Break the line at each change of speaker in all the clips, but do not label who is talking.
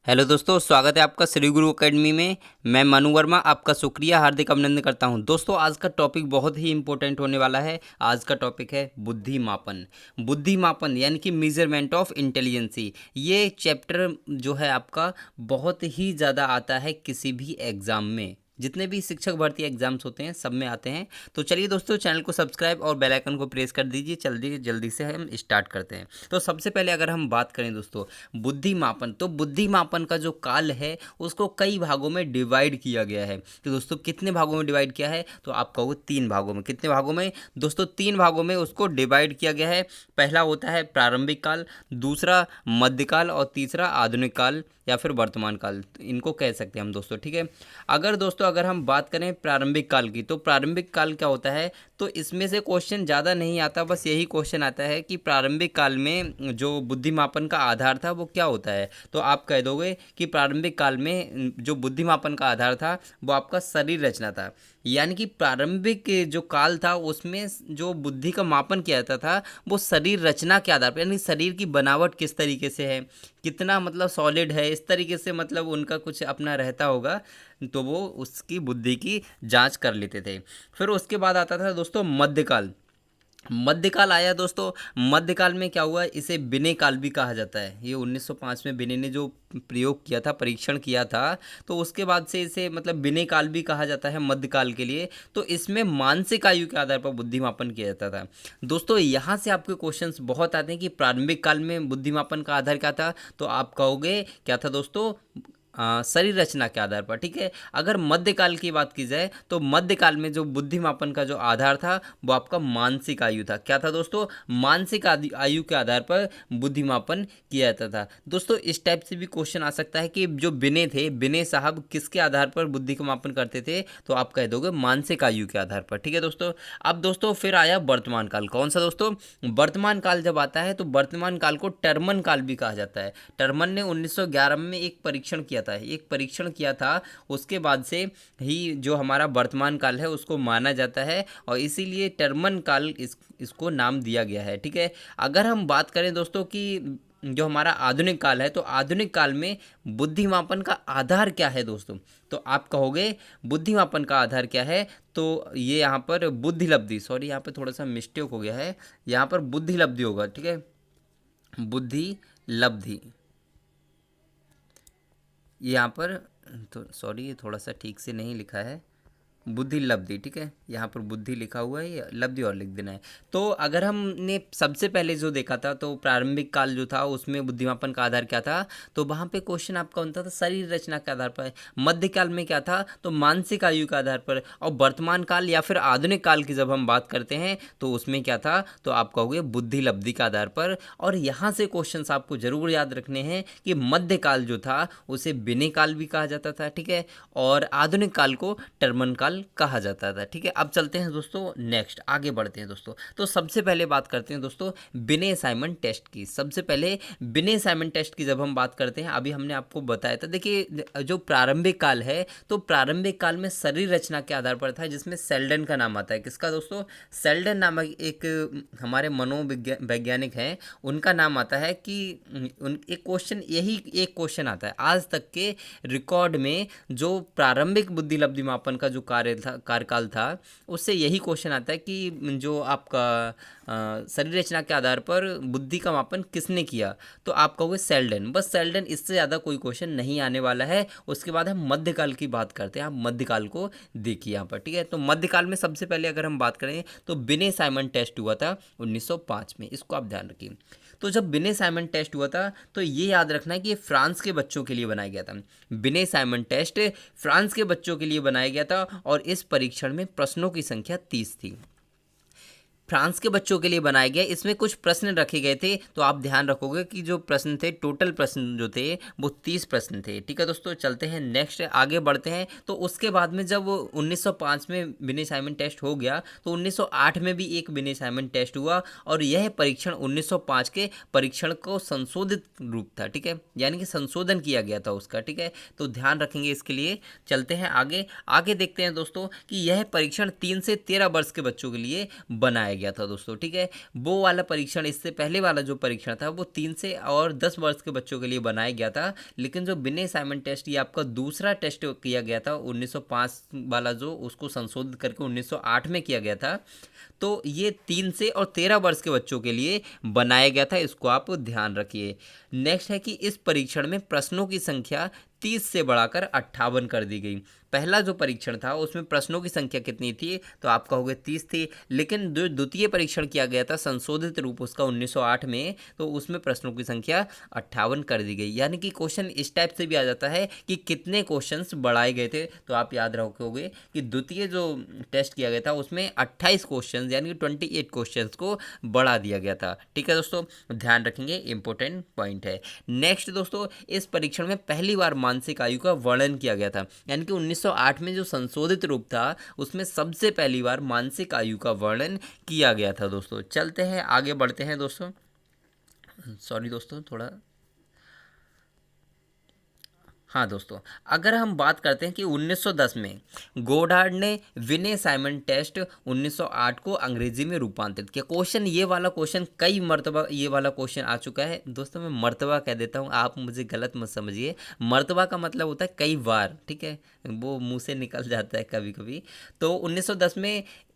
Hello दोस्तों, स्वागत है आपका श्री गुरु एकेडमी में। मैं मनु वर्मा आपका शुक्रिया हार्दिक अभिनंदन करता हूं। दोस्तों, आज का टॉपिक बहुत ही इंपॉर्टेंट होने वाला है। आज का टॉपिक है बुद्धि मापन। बुद्धि मापन यानी कि मेजरमेंट ऑफ इंटेलिजेंसी। ये चैप्टर जो है आपका बहुत ही ज़्यादा आता है किसी भी एग्ज़ाम में। जितने भी शिक्षक भर्ती एग्जाम्स होते हैं सब में आते हैं। तो चलिए दोस्तों, चैनल को सब्सक्राइब और बेल आइकन को प्रेस कर दीजिए। जल्दी जल्दी से हम स्टार्ट करते हैं। तो सबसे पहले अगर हम बात करें दोस्तों बुद्धि मापन, तो बुद्धि मापन का जो काल है उसको कई भागों में डिवाइड किया गया है। तो दोस्तों कितने भागों में डिवाइड किया है, तो आप कहोगे 3 भागों में। कितने भागों में दोस्तों? 3 भागों में उसको डिवाइड किया गया है। पहला होता है प्रारंभिक काल, दूसरा मध्यकाल और तीसरा आधुनिक काल या फिर वर्तमान काल, इनको कह सकते हैं हम दोस्तों। ठीक है, अगर हम बात करें प्रारंभिक काल की, तो प्रारंभिक काल क्या होता है, तो इसमें से क्वेश्चन ज़्यादा नहीं आता। बस यही क्वेश्चन आता है कि प्रारंभिक काल में जो बुद्धि मापन का आधार था वो क्या होता है। तो आप कह दोगे कि प्रारंभिक काल में जो बुद्धि मापन का आधार था वो आपका शरीर रचना था। यानी कि प्रारंभिक जो काल था उसमें जो बुद्धि का मापन किया जाता था वो शरीर रचना के आधार पर, यानी शरीर की बनावट किस तरीके से है, कितना मतलब सॉलिड है, इस तरीके से मतलब उनका कुछ अपना रहता होगा, तो वो उसकी बुद्धि की जांच कर लेते थे। फिर उसके बाद आता था दोस्तों मध्यकाल। मध्यकाल आया दोस्तों। मध्यकाल में क्या हुआ, इसे विनय काल भी कहा जाता है। ये 1905 में विनय ने जो प्रयोग किया था, परीक्षण किया था, तो उसके बाद से इसे मतलब विनय काल भी कहा जाता है मध्यकाल के लिए। तो इसमें मानसिक आयु के आधार पर बुद्धिमापन किया जाता था। दोस्तों यहाँ से आपके क्वेश्चंस बहुत आते हैं कि प्रारंभिक काल में बुद्धिमापन का आधार क्या था, तो आप कहोगे क्या था दोस्तों, शरीर रचना के आधार पर। ठीक है, अगर मध्यकाल की बात की जाए तो मध्यकाल में जो बुद्धि मापन का जो आधार था वो आपका मानसिक आयु था। क्या था दोस्तों? मानसिक आयु के आधार पर बुद्धि मापन किया जाता था। दोस्तों इस टाइप से भी क्वेश्चन आ सकता है कि जो विनय थे, विनय साहब किसके आधार पर बुद्धि का मापन करते थे, तो आप कह दोगे मानसिक आयु के आधार पर। ठीक है दोस्तों, अब दोस्तों फिर आया वर्तमान काल। कौन सा दोस्तों? वर्तमान काल जब आता है तो वर्तमान काल को टर्मन काल भी कहा जाता है। टर्मन ने 1911 में एक परीक्षण किया था, उसके बाद से ही जो हमारा वर्तमान काल है उसको माना जाता है और इसीलिए टर्मन काल इसको नाम दिया गया है। ठीक है, अगर हम बात करें दोस्तों कि जो हमारा आधुनिक काल है, तो आधुनिक काल में बुद्धि मापन का आधार क्या है दोस्तों, तो आप कहोगे बुद्धि मापन का आधार क्या है, तो ये यहाँ पर बुद्धि लब्धि, सॉरी यहाँ पे थोड़ा सा मिस्टेक हो गया है, यहाँ पर बुद्धि लब्धि होगा। ठीक है, बुद्धि लब्धि यहाँ पर, तो सॉरी ये थोड़ा सा ठीक से नहीं लिखा है, बुद्धि लब्धि। ठीक है, यहाँ पर बुद्धि लिखा हुआ है, या लब्धि और लिख देना है। तो अगर हमने सबसे पहले जो देखा था तो प्रारंभिक काल जो था उसमें बुद्धिमापन का आधार क्या था, तो वहाँ पे क्वेश्चन आपका बनता था शरीर रचना के आधार पर। मध्य काल में क्या था, तो मानसिक आयु के आधार पर। और वर्तमान काल या फिर आधुनिक काल की जब हम बात करते हैं तो उसमें क्या था, तो आप कहोगे बुद्धि लब्धि के आधार पर। और यहाँ से क्वेश्चन आपको जरूर याद रखने हैं कि मध्य काल जो था उसे विनय काल भी कहा जाता था। ठीक है, और आधुनिक काल को टर्मन काल कहा जाता था। ठीक है, अब चलते हैं दोस्तों नेक्स्ट, आगे बढ़ते हैं दोस्तों। तो सबसे पहले बात करते हैं दोस्तों बिने साइमन टेस्ट की। सबसे पहले बिने साइमन टेस्ट की जब हम बात करते हैं, अभी हमने आपको बताया था, देखिए जो प्रारंभिक काल है तो प्रारंभिक काल में शरीर रचना के आधार पर था, जिसमें सेल्डन का नाम आता है। किसका दोस्तों? सेल्डन नामक एक हमारे मनोवैज्ञानिक हैं, उनका नाम आता है कि एक क्वेश्चन, यही एक क्वेश्चन आता है आज तक के रिकॉर्ड में, जो प्रारंभिक बुद्धि लब्धि मापन का जो कार्यकाल था उससे यही क्वेश्चन आता है कि जो आपका शरीर रचना के आधार पर बुद्धि का मापन किसने किया, तो आप कहोगे सेल्डन। बस सेल्डन, इससे ज़्यादा कोई क्वेश्चन नहीं आने वाला है। उसके बाद हम मध्यकाल की बात करते हैं। आप मध्यकाल को देखिए यहाँ पर। ठीक है, तो मध्यकाल में सबसे पहले अगर हम बात करें तो बिने साइमन टेस्ट हुआ था 1905 में, इसको आप ध्यान रखिए। तो जब बिने साइमन टेस्ट हुआ था तो ये याद रखना है कि ये फ्रांस के बच्चों के लिए बनाया गया था। बिने साइमन टेस्ट फ्रांस के बच्चों के लिए बनाया गया था और इस परीक्षण में प्रश्नों की संख्या 30 थी। फ्रांस के बच्चों के लिए बनाया गया, इसमें कुछ प्रश्न रखे गए थे, तो आप ध्यान रखोगे कि जो प्रश्न थे, टोटल प्रश्न जो थे वो 30 प्रश्न थे। ठीक है दोस्तों, चलते हैं नेक्स्ट, आगे बढ़ते हैं। तो उसके बाद में जब 1905 में बिने साइमन टेस्ट हो गया तो 1908 में भी एक बिने साइमन टेस्ट हुआ और यह परीक्षण 1905 के परीक्षण को संशोधित रूप था। ठीक है, यानी कि संशोधन किया गया था उसका। ठीक है, तो ध्यान रखेंगे इसके लिए। चलते हैं आगे, आगे देखते हैं दोस्तों कि यह परीक्षण 3 से 13 वर्ष के बच्चों के लिए बनाया गया था दोस्तों, ठीक है। वो वाला परीक्षण, इससे पहले वाला जो परीक्षण था वो 3 से और 10 वर्ष के बच्चों के लिए बनाया गया था। लेकिन जो बिने साइमन टेस्ट, ये आपका दूसरा टेस्ट किया गया था 1905 वाला, जो उसको संशोधित करके 1908 में किया गया था। तो ये 3 से और 13 वर्ष के बच्चों के लिए बनाया गया था, इसको आप ध्यान रखिए। नेक्स्ट है कि इस परीक्षण में प्रश्नों की संख्या 30 से बढ़ाकर 58 कर दी गई। पहला जो परीक्षण था उसमें प्रश्नों की संख्या कितनी थी, तो आप कहोगे 30 थी। लेकिन जो द्वितीय परीक्षण किया गया था संशोधित रूप उसका 1908 में, तो उसमें प्रश्नों की संख्या 58 कर दी गई। यानी कि क्वेश्चन इस टाइप से भी आ जाता है कि कितने क्वेश्चंस बढ़ाए गए थे। तो आप याद रखोगे कि द्वितीय जो टेस्ट किया गया था उसमें 28 क्वेश्चन यानी कि 28 क्वेश्चंस को बढ़ा दिया गया था, ठीक है दोस्तों, ध्यान रखेंगे, इंपॉर्टेंट पॉइंट है। नेक्स्ट दोस्तों, इस परीक्षण में पहली बार मानसिक आयु का वर्णन किया गया था। यानी कि 1908 में जो संशोधित रूप था उसमें सबसे पहली बार मानसिक आयु का वर्णन किया गया था दोस्तों। चलते हैं आगे बढ़ते हैं दोस्तों, सॉरी दोस्तों थोड़ा, हाँ दोस्तों, अगर हम बात करते हैं कि 1910 में गोडार्ड ने विने साइमन टेस्ट 1908 को अंग्रेजी में रूपांतरित किया। क्वेश्चन, ये वाला क्वेश्चन कई मर्तबा ये वाला क्वेश्चन आ चुका है दोस्तों। मैं मर्तबा कह देता हूँ, आप मुझे गलत मत समझिए। मर्तबा का मतलब होता है कई बार, ठीक है, वो मुंह से निकल जाता है कभी कभी। तो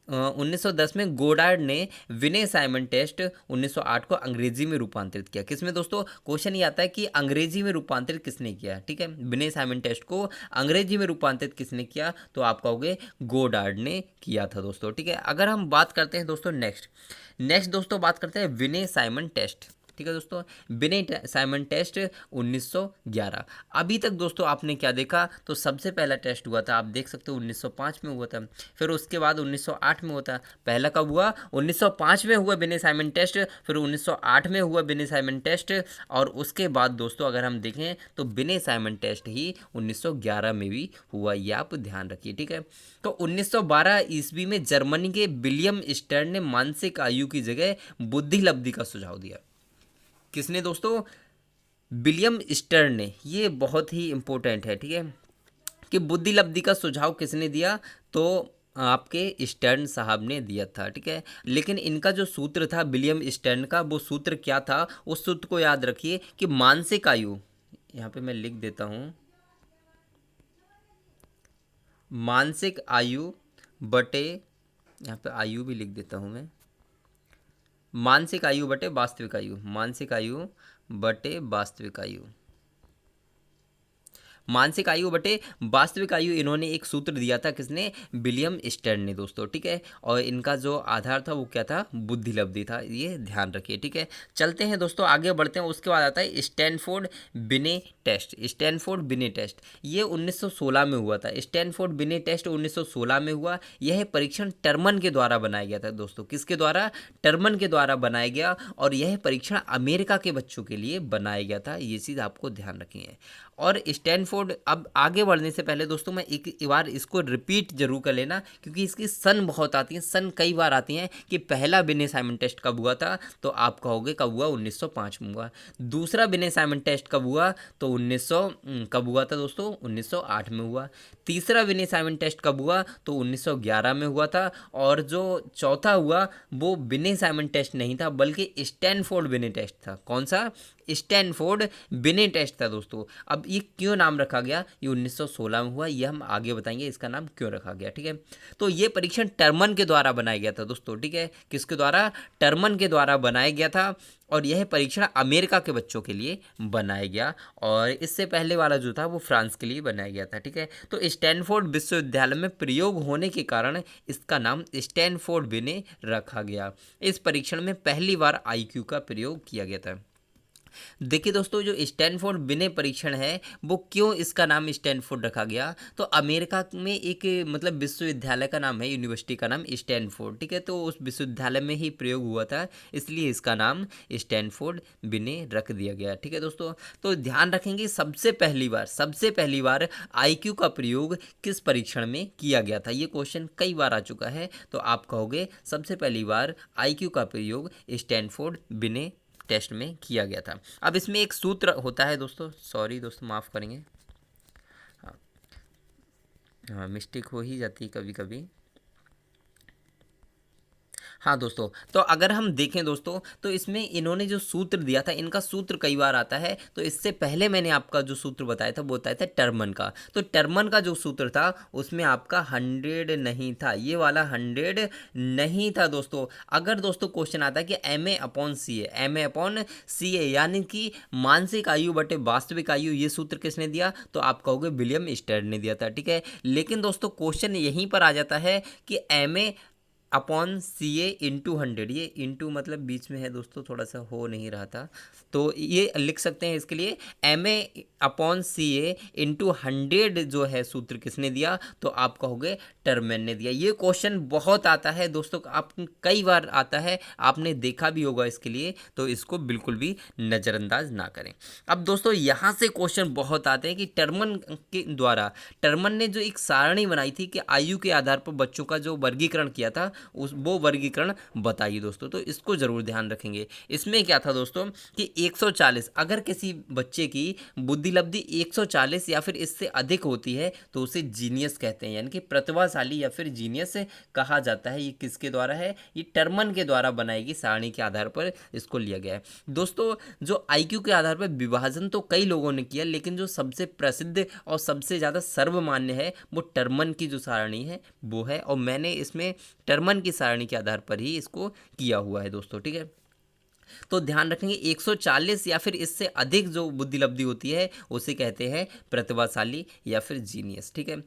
1910 में गोडार्ड ने विनय साइमन टेस्ट 1908 को अंग्रेजी में रूपांतरित किया। किसमें दोस्तों, क्वेश्चन ये आता है कि अंग्रेजी में रूपांतरित किसने किया, ठीक है। विनय साइमन टेस्ट को अंग्रेजी में रूपांतरित किसने किया, तो आप कहोगे गोडार्ड ने किया था दोस्तों, ठीक है। अगर हम बात करते हैं दोस्तों नेक्स्ट दोस्तों बात करते हैं विनय साइमन टेस्ट, ठीक है दोस्तों। विनय साइमन टेस्ट 1911। अभी तक दोस्तों आपने क्या देखा, तो सबसे पहला टेस्ट हुआ था, आप देख सकते हो 1905 में हुआ था। फिर उसके बाद 1908 में हुआ था। पहला कब हुआ, 1905 में हुआ विनय साइमन टेस्ट, फिर 1908 में हुआ विनय साइमन टेस्ट, और उसके बाद दोस्तों अगर हम देखें तो विनय साइमन टेस्ट ही 1911 में भी हुआ। ये आप ध्यान रखिए, ठीक है। तो 1912 ईस्वी में जर्मनी के विलियम स्टर्न ने मानसिक आयु की जगह बुद्धि लब्धि का सुझाव दिया। किसने दोस्तों, विलियम स्टर्न ने। ये बहुत ही इंपॉर्टेंट है, ठीक है, कि बुद्धि लब्धि का सुझाव किसने दिया, तो आपके स्टर्न साहब ने दिया था, ठीक है। लेकिन इनका जो सूत्र था विलियम स्टर्न का, वो सूत्र क्या था, उस सूत्र को याद रखिए कि मानसिक आयु, यहाँ पे मैं लिख देता हूँ, मानसिक आयु बटे, यहाँ पे आयु भी लिख देता हूँ मैं, मानसिक आयु बटे वास्तविक आयु, मानसिक आयु बटे वास्तविक आयु, मानसिक आयु बटे वास्तविक आयु, इन्होंने एक सूत्र दिया था, किसने, विलियम स्टर्न ने दोस्तों, ठीक है। और इनका जो आधार था वो क्या था, बुद्धि लब्धि था, ये ध्यान रखिए, ठीक है। चलते हैं दोस्तों आगे बढ़ते हैं। उसके बाद आता है स्टैनफोर्ड बिने टेस्ट। स्टैनफोर्ड बिने टेस्ट ये 1916 में हुआ था। स्टैनफोर्ड बिने टेस्ट 1916 में हुआ। यह परीक्षण टर्मन के द्वारा बनाया गया था दोस्तों। किसके द्वारा, टर्मन के द्वारा बनाया गया, और यह परीक्षण अमेरिका के बच्चों के लिए बनाया गया था। ये चीज़ आपको ध्यान रखनी है। और स्टैनफोर्ड, अब आगे बढ़ने से पहले दोस्तों मैं एक बार इसको रिपीट जरूर कर लेना, क्योंकि इसकी सन बहुत आती है, सन कई बार आती हैं कि पहला विनय साइमन टेस्ट कब हुआ था, तो आप कहोगे कब हुआ, 1905 में हुआ। दूसरा विनय साइमन टेस्ट कब हुआ, तो 1900 कब हुआ था दोस्तों, 1908 में हुआ। तीसरा विनय साइमन टेस्ट कब हुआ, तो 1911 में हुआ था। और जो चौथा हुआ वो विनय साइमन टेस्ट नहीं था, बल्कि स्टैनफोर्ड विनय टेस्ट था। कौन सा, स्टैनफोर्ड बिने टेस्ट था दोस्तों। अब ये क्यों नाम रखा गया, ये 1916 में हुआ, ये हम आगे बताएंगे इसका नाम क्यों रखा गया, ठीक है। तो ये परीक्षण टर्मन के द्वारा बनाया गया था दोस्तों, ठीक है। किसके द्वारा, टर्मन के द्वारा बनाया गया था, और यह परीक्षण अमेरिका के बच्चों के लिए बनाया गया, और इससे पहले वाला जो था वो फ्रांस के लिए बनाया गया था, ठीक है। तो स्टैनफोर्ड विश्वविद्यालय में प्रयोग होने के कारण इसका नाम स्टैनफोर्ड बिने रखा गया। इस परीक्षण में पहली बार आईक्यू का प्रयोग किया गया था। देखिए दोस्तों, जो स्टैनफोर्ड बिने परीक्षण है वो क्यों इसका नाम स्टैनफोर्ड रखा गया, तो अमेरिका में एक मतलब विश्वविद्यालय का नाम है, यूनिवर्सिटी का नाम स्टैनफोर्ड, ठीक है। तो उस विश्वविद्यालय में ही प्रयोग हुआ था, इसलिए इसका नाम स्टैनफोर्ड बिने रख दिया गया, ठीक है दोस्तों। तो ध्यान रखेंगे, सबसे पहली बार आईक्यू का प्रयोग किस परीक्षण में किया गया था। ये क्वेश्चन कई बार आ चुका है, तो आप कहोगे सबसे पहली बार आईक्यू का प्रयोग स्टैनफोर्ड बिने टेस्ट में किया गया था। अब इसमें एक सूत्र होता है दोस्तों, सॉरी दोस्तों माफ़ करेंगे, हाँ हाँ मिस्टेक हो ही जाती है कभी कभी। हाँ दोस्तों, तो अगर हम देखें दोस्तों, तो इसमें इन्होंने जो सूत्र दिया था, इनका सूत्र कई बार आता है। तो इससे पहले मैंने आपका जो सूत्र बताया था वो बताया था टर्मन का। तो टर्मन का जो सूत्र था उसमें आपका 100 नहीं था, ये वाला 100 नहीं था दोस्तों। अगर दोस्तों क्वेश्चन आता है कि MA/CA यानी कि मानसिक आयु बटे वास्तविक आयु, ये सूत्र किसने दिया, तो आप कहोगे विलियम स्टर्ड ने दिया था, ठीक है। लेकिन दोस्तों क्वेश्चन यहीं पर आ जाता है कि MA/CA इंटू 100, ये इंटू मतलब बीच में है दोस्तों, थोड़ा सा हो नहीं रहा था, तो ये लिख सकते हैं इसके लिए MA/CA इंटू 100 जो है सूत्र किसने दिया, तो आप कहोगे टर्मन ने दिया। ये क्वेश्चन बहुत आता है दोस्तों, आप कई बार आता है, आपने देखा भी होगा इसके लिए, तो इसको बिल्कुल भी नज़रअंदाज ना करें। अब दोस्तों यहाँ से क्वेश्चन बहुत आते हैं कि टर्मन के द्वारा, टर्मन ने जो एक सारणी बनाई थी कि आयु के आधार पर बच्चों का जो वर्गीकरण किया था, उस वो वर्गीकरण बताइए दोस्तों। तो इसको ज़रूर ध्यान रखेंगे। इसमें क्या था दोस्तों कि 140, अगर किसी बच्चे की बुद्धि लब्धि 140 या फिर इससे अधिक होती है तो उसे जीनियस कहते हैं, यानी कि प्रतिभाशाली या फिर जीनियस कहा जाता है। ये किसके द्वारा है, ये टर्मन के द्वारा बनाई गई सारणी के आधार पर इसको लिया गया है दोस्तों। जो आईक्यू के आधार पर विभाजन तो कई लोगों ने किया, लेकिन जो सबसे प्रसिद्ध और सबसे ज़्यादा सर्वमान्य है वो टर्मन की जो सारणी है वो है, और मैंने इसमें टर्मन की सारणी के आधार पर ही इसको किया हुआ है दोस्तों, ठीक है। तो ध्यान रखेंगे 140 या फिर इससे अधिक जो बुद्धि लब्धि होती है उसे कहते हैं प्रतिभाशाली या फिर जीनियस, ठीक है।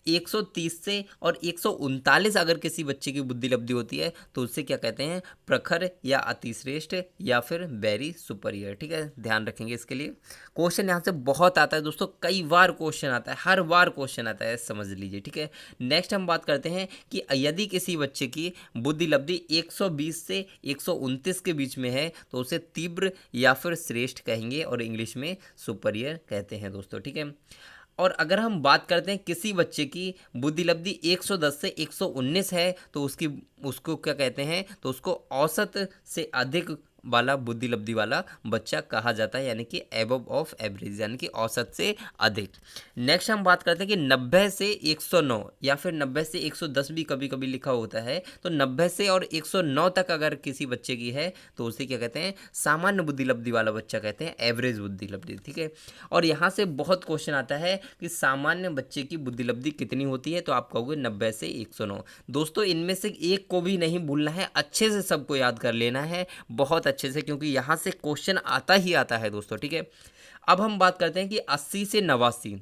130 से और 139 अगर किसी बच्चे की बुद्धि लब्धि होती है तो उसे क्या कहते हैं, प्रखर या अतिश्रेष्ठ या फिर वेरी सुपरियर, ठीक है। ध्यान रखेंगे इसके लिए। क्वेश्चन यहाँ से बहुत आता है दोस्तों, कई बार क्वेश्चन आता है, हर बार क्वेश्चन आता है, समझ लीजिए, ठीक है। नेक्स्ट हम बात करते हैं कि यदि किसी बच्चे की बुद्धि लब्धि 120 से 129 के बीच में है तो उसे तीव्र या फिर श्रेष्ठ कहेंगे, और इंग्लिश में सुपरियर कहते हैं दोस्तों, ठीक है। और अगर हम बात करते हैं किसी बच्चे की बुद्धि लब्धि 110 से 119 है तो उसको क्या कहते हैं, तो उसको औसत से अधिक वाला बुद्धि लब्धि वाला बच्चा कहा जाता है, यानी कि एबव ऑफ एवरेज, यानी कि औसत से अधिक। नेक्स्ट हम बात करते हैं कि 90 से 109 या फिर 90 से 110 भी कभी कभी लिखा होता है, तो 90 से और 109 तक अगर किसी बच्चे की है तो उसे क्या कहते हैं, सामान्य बुद्धि लब्धि वाला बच्चा कहते हैं, एवरेज बुद्धि लब्धि, ठीक है। और यहाँ से बहुत क्वेश्चन आता है कि सामान्य बच्चे की बुद्धि लब्धि कितनी होती है, तो आप कहोगे 90 से 109। दोस्तों इनमें से एक को भी नहीं भूलना है, अच्छे से सबको याद कर लेना है, बहुत अच्छे से, क्योंकि यहाँ से क्वेश्चन आता ही आता है दोस्तों, ठीक है। अब हम बात करते हैं कि 80 से 89,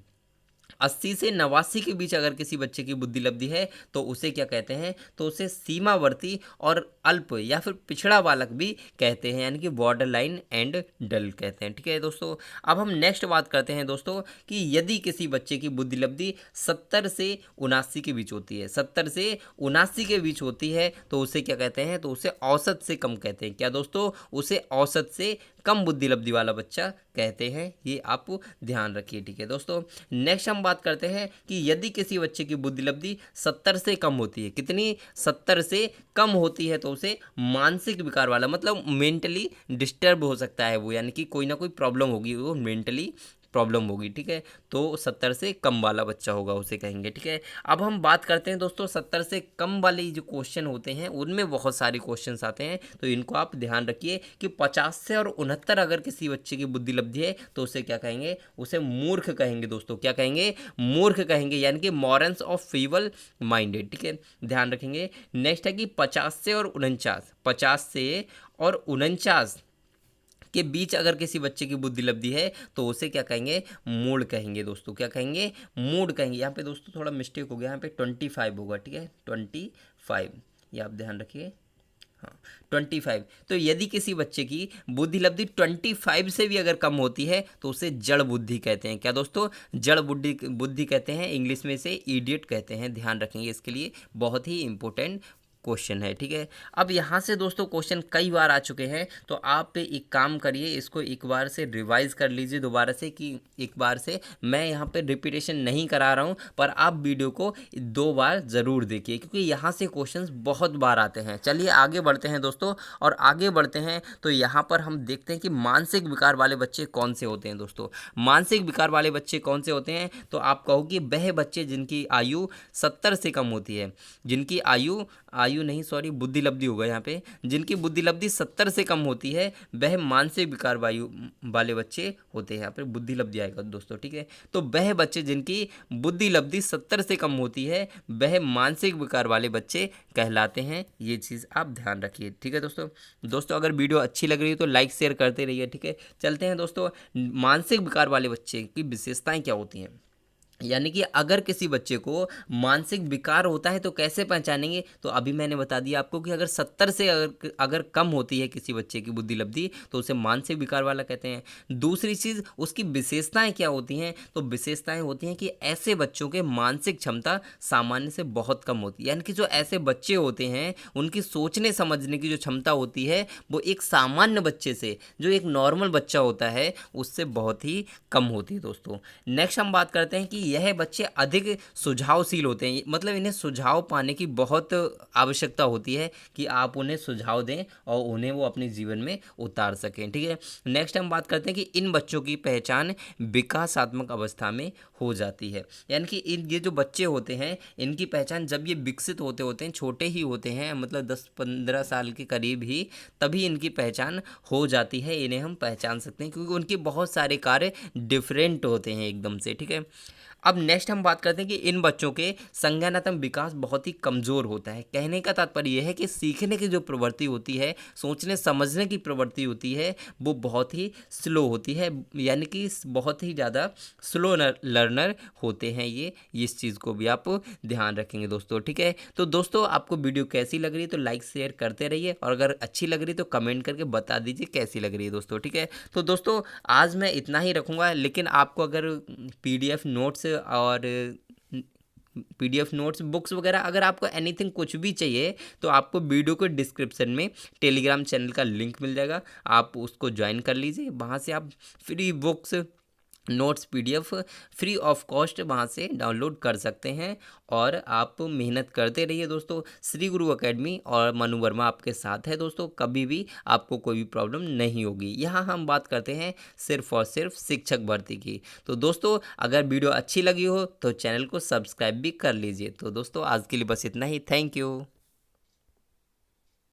80 से 89 के बीच अगर किसी बच्चे की बुद्धि लब्धि है तो उसे क्या कहते हैं, तो उसे सीमावर्ती और अल्प या फिर पिछड़ा बालक भी कहते हैं, यानी कि बॉर्डर लाइन एंड डल कहते हैं, ठीक है दोस्तों। अब हम नेक्स्ट बात करते हैं दोस्तों कि यदि किसी बच्चे की बुद्धि लब्धि 70 से 79 के बीच होती है, 70 से 79 के बीच होती है तो उसे क्या कहते हैं, तो उसे औसत से कम कहते हैं। क्या दोस्तों, उसे औसत से कम बुद्धि लब्धि वाला बच्चा कहते हैं, ये आप ध्यान रखिए, ठीक है दोस्तों। नेक्स्ट हम बात करते हैं कि यदि किसी बच्चे की बुद्धि लब्धि 70 से कम होती है, कितनी, 70 से कम होती है, तो उसे मानसिक विकार वाला, मतलब मेंटली डिस्टर्ब हो सकता है वो, यानी कि कोई ना कोई प्रॉब्लम होगी, वो मेंटली प्रॉब्लम होगी, ठीक है। तो 70 से कम वाला बच्चा होगा उसे कहेंगे, ठीक है। अब हम बात करते हैं दोस्तों 70 से कम वाले जो क्वेश्चन होते हैं उनमें बहुत सारे क्वेश्चंस आते हैं, तो इनको आप ध्यान रखिए कि 50 से और 69 अगर किसी बच्चे की बुद्धि लब्धि है तो उसे क्या कहेंगे, उसे मूर्ख कहेंगे दोस्तों, क्या कहेंगे, मूर्ख कहेंगे, यानी कि मॉरल्स ऑफ फीबल माइंडेड, ठीक है, ध्यान रखेंगे। नेक्स्ट है कि 50 से और 49, 50 से और 49 के बीच अगर किसी बच्चे की बुद्धि लब्धि है तो उसे क्या कहेंगे, मूड कहेंगे दोस्तों, क्या कहेंगे, मूड कहेंगे। यहाँ पे दोस्तों थोड़ा मिस्टेक हो गया, यहाँ पे 25 होगा, ठीक है, 25, ये आप ध्यान रखिए, हाँ 25। तो यदि किसी बच्चे की बुद्धि लब्धि 25 से भी अगर कम होती है तो उसे जड़ बुद्धि कहते हैं। क्या दोस्तों, जड़ बुद्धि बुद्धि कहते हैं, इंग्लिश में इसे इडियट कहते हैं, ध्यान रखेंगे इसके लिए, बहुत ही इंपॉर्टेंट क्वेश्चन है, ठीक है। अब यहाँ से दोस्तों क्वेश्चन कई बार आ चुके हैं, तो आप एक काम करिए, इसको एक बार से रिवाइज कर लीजिए दोबारा से, कि एक बार से मैं यहाँ पे रिपीटेशन नहीं करा रहा हूँ, पर आप वीडियो को 2 बार ज़रूर देखिए, क्योंकि यहाँ से क्वेश्चंस बहुत बार आते हैं। चलिए आगे बढ़ते हैं दोस्तों, और आगे बढ़ते हैं तो यहाँ पर हम देखते हैं कि मानसिक विकार वाले बच्चे कौन से होते हैं दोस्तों। मानसिक विकार वाले बच्चे कौन से होते हैं, तो आप कहो कि वह बच्चे जिनकी आयु 70 से कम होती है, जिनकी आयु आयु नहीं, सॉरी, बुद्धि लब्धि होगा यहाँ पे, जिनकी बुद्धि लब्धि 70 से कम होती है वह मानसिक विकार वायु वाले बच्चे होते हैं। यहाँ पे बुद्धि लब्धि आएगा दोस्तों, ठीक है। तो वह बच्चे जिनकी बुद्धि लब्धि 70 से कम होती है वह मानसिक विकार वाले बच्चे कहलाते हैं। ये चीज़ आप ध्यान रखिए, ठीक है दोस्तों अगर वीडियो अच्छी लग रही है तो लाइक शेयर करते रहिए, ठीक है। चलते हैं दोस्तों, मानसिक विकार वाले बच्चे की विशेषताएं क्या होती हैं, यानी कि अगर किसी बच्चे को मानसिक विकार होता है तो कैसे पहचानेंगे। तो अभी मैंने बता दिया आपको कि अगर 70 से अगर कम होती है किसी बच्चे की बुद्धि लब्धि तो उसे मानसिक विकार वाला कहते हैं। दूसरी चीज़, उसकी विशेषताएं क्या होती हैं, तो विशेषताएं होती हैं कि ऐसे बच्चों के मानसिक क्षमता सामान्य से बहुत कम होती है, यानी कि जो ऐसे बच्चे होते हैं उनकी सोचने समझने की जो क्षमता होती है वो एक सामान्य बच्चे से, जो एक नॉर्मल बच्चा होता है, उससे बहुत ही कम होती है दोस्तों। नेक्स्ट हम बात करते हैं कि यह बच्चे अधिक सुझावशील होते हैं, मतलब इन्हें सुझाव पाने की बहुत आवश्यकता होती है कि आप उन्हें सुझाव दें और उन्हें वो अपने जीवन में उतार सकें, ठीक है। नेक्स्ट हम बात करते हैं कि इन बच्चों की पहचान विकासात्मक अवस्था में हो जाती है, यानी कि ये जो बच्चे होते हैं इनकी पहचान जब ये विकसित होते हैं, छोटे ही होते हैं, मतलब 10-15 साल के करीब ही, तभी इनकी पहचान हो जाती है, इन्हें हम पहचान सकते हैं क्योंकि उनके बहुत सारे कार्य डिफरेंट होते हैं एकदम से, ठीक है। अब नेक्स्ट हम बात करते हैं कि इन बच्चों के संज्ञानात्मक विकास बहुत ही कमज़ोर होता है। कहने का तात्पर्य यह है कि सीखने की जो प्रवृत्ति होती है, सोचने समझने की प्रवृत्ति होती है, वो बहुत ही स्लो होती है, यानी कि बहुत ही ज़्यादा स्लो लर्नर होते हैं ये। इस चीज़ को भी आप ध्यान रखेंगे दोस्तों, ठीक है। तो दोस्तों आपको वीडियो कैसी लग रही है तो लाइक शेयर करते रहिए, और अगर अच्छी लग रही है तो कमेंट करके बता दीजिए कैसी लग रही है दोस्तों, ठीक है। तो दोस्तों आज मैं इतना ही रखूँगा, लेकिन आपको अगर PDF नोट्स और PDF नोट्स, बुक्स वगैरह, अगर आपको एनीथिंग कुछ भी चाहिए तो आपको वीडियो के डिस्क्रिप्शन में टेलीग्राम चैनल का लिंक मिल जाएगा, आप उसको ज्वाइन कर लीजिए। वहाँ से आप free books, notes, PDF free of cost वहाँ से डाउनलोड कर सकते हैं, और आप मेहनत करते रहिए दोस्तों। श्री गुरु एकेडमी और मनु वर्मा आपके साथ है दोस्तों, कभी भी आपको कोई भी प्रॉब्लम नहीं होगी। यहाँ हम बात करते हैं सिर्फ और सिर्फ शिक्षक भर्ती की। तो दोस्तों अगर वीडियो अच्छी लगी हो तो चैनल को सब्सक्राइब भी कर लीजिए। तो दोस्तों आज के लिए बस इतना ही, थैंक यू।